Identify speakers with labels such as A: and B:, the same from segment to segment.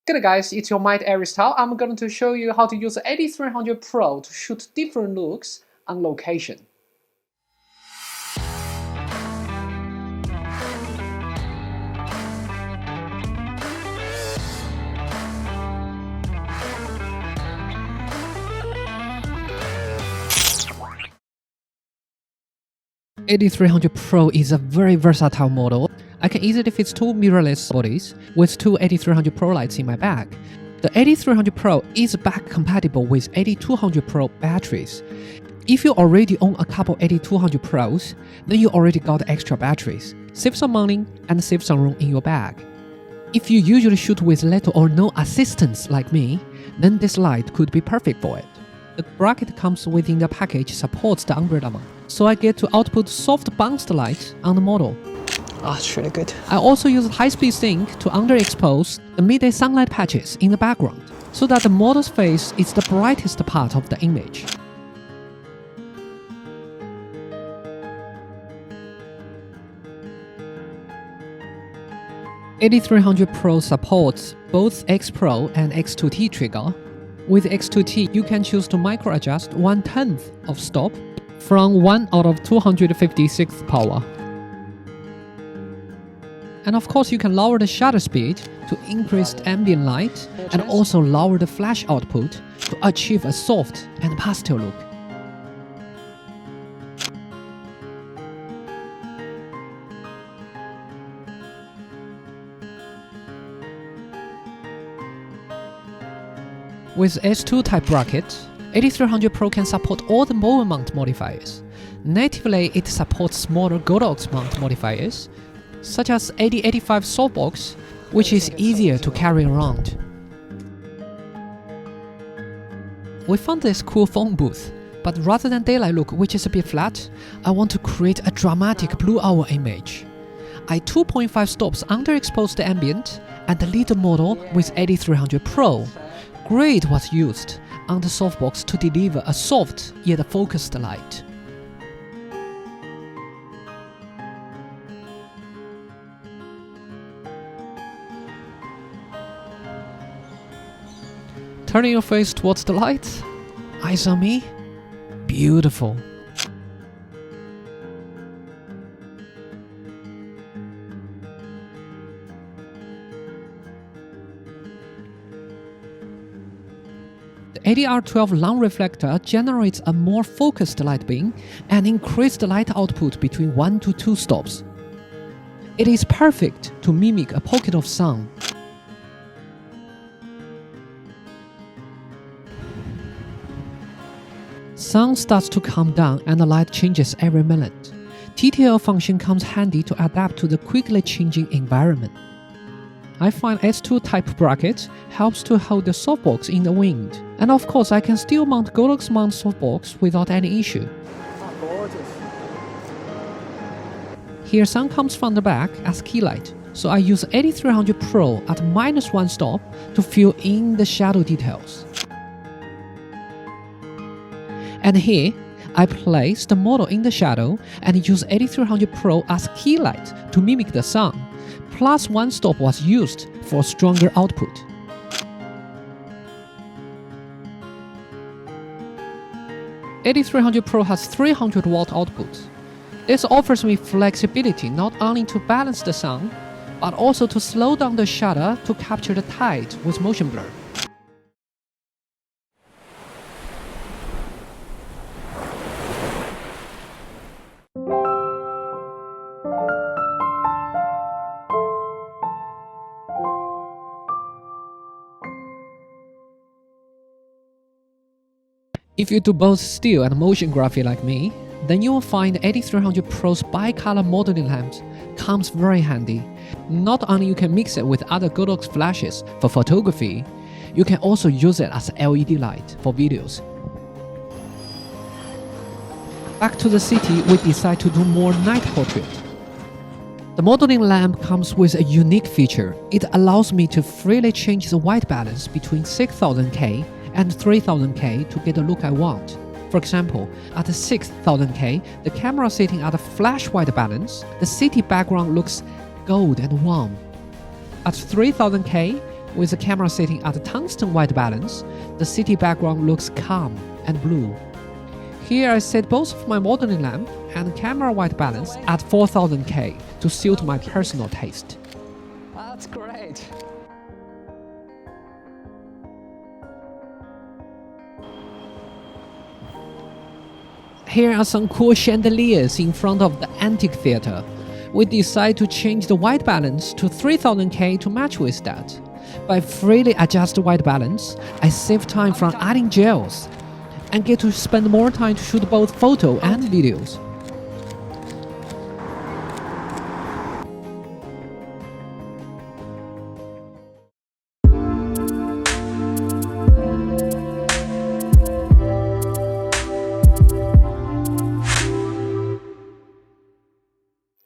A: Good guys, it's your mate Aries Tao. I'm going to show you how to use the AD300Pro to shoot different looks on location. AD300Pro is a very versatile model. I can easily fit two mirrorless bodies with two AD300Pro lights in my bag. The AD300Pro is back compatible with AD200Pro batteries. If you already own a couple AD200Pros, then you already got extra batteries. Save some money and save some room in your bag. If you usually shoot with little or no assistance like me, then this light could be perfect for it. The bracket comes within the package supports the umbrella mount, so I get to output soft bounced light on the model.
B: Oh, it's really good.
A: I also use high-speed sync to underexpose the midday sunlight patches in the background, so that the model's face is the brightest part of the image. AD300Pro supports both X Pro and X2T trigger. With X2T, you can choose to micro-adjust 1/10 of stop from 1 out of 256 power. And of course, you can lower the shutter speed to increase ambient light and also lower the flash output to achieve a soft and pastel look. With S2 type bracket, AD300Pro can support all the moment mount modifiers. Natively, it supports smaller Godox-mount modifiers, such as AD85 softbox, which is easier to carry around. We found this cool phone booth, but rather than daylight look, which is a bit flat, I want to create a dramatic blue hour image. I 2.5 stops underexposed the ambient and lit the model with AD300Pro. Grid was used on the softbox to deliver a soft yet focused light. Turning your face towards the light, eyes on me, beautiful. The ADR12 long reflector generates a more focused light beam and increased light output between 1 to 2 stops. It is perfect to mimic a pocket of sun. Sun starts to come down and the light changes every minute. TTL function comes handy to adapt to the quickly changing environment. I find S2 type bracket helps to hold the softbox in the wind. And of course, I can still mount Godox-mount softbox without any issue. Here, sun comes from the back as key light, so I use AD300Pro at -1 stop to fill in the shadow details. And here, I place the model in the shadow and use AD300Pro as key light to mimic the sun. +1 stop was used for stronger output. AD300Pro has 300 watt output. This offers me flexibility not only to balance the sun, but also to slow down the shutter to capture the tide with motion blur. If you do both still and motion graphy like me, then you will find AD300Pro's bicolor modeling lamps comes very handy. Not only you can mix it with other Godox flashes for photography, you can also use it as LED light for videos. Back to the city, we decide to do more night portrait. The modeling lamp comes with a unique feature. It allows me to freely change the white balance between 6000K and 3000K to get the look I want. For example, at 6000K, the camera sitting at a flash white balance, the city background looks gold and warm. At 3000K, With the camera setting at tungsten white balance, the city background looks calm and blue. Here I set both of my modeling lamp and camera white balance at 4000K to suit my personal taste.
B: That's great!
A: Here are some cool chandeliers in front of the antique theater. We decide to change the white balance to 3000K to match with that. By freely adjust the white balance, I save time from adding gels and get to spend more time to shoot both photo and videos.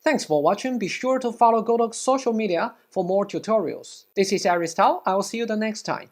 A: Thanks for watching. Be sure to follow Godox social media for more tutorials. This is Aries Tao. I will see you the next time.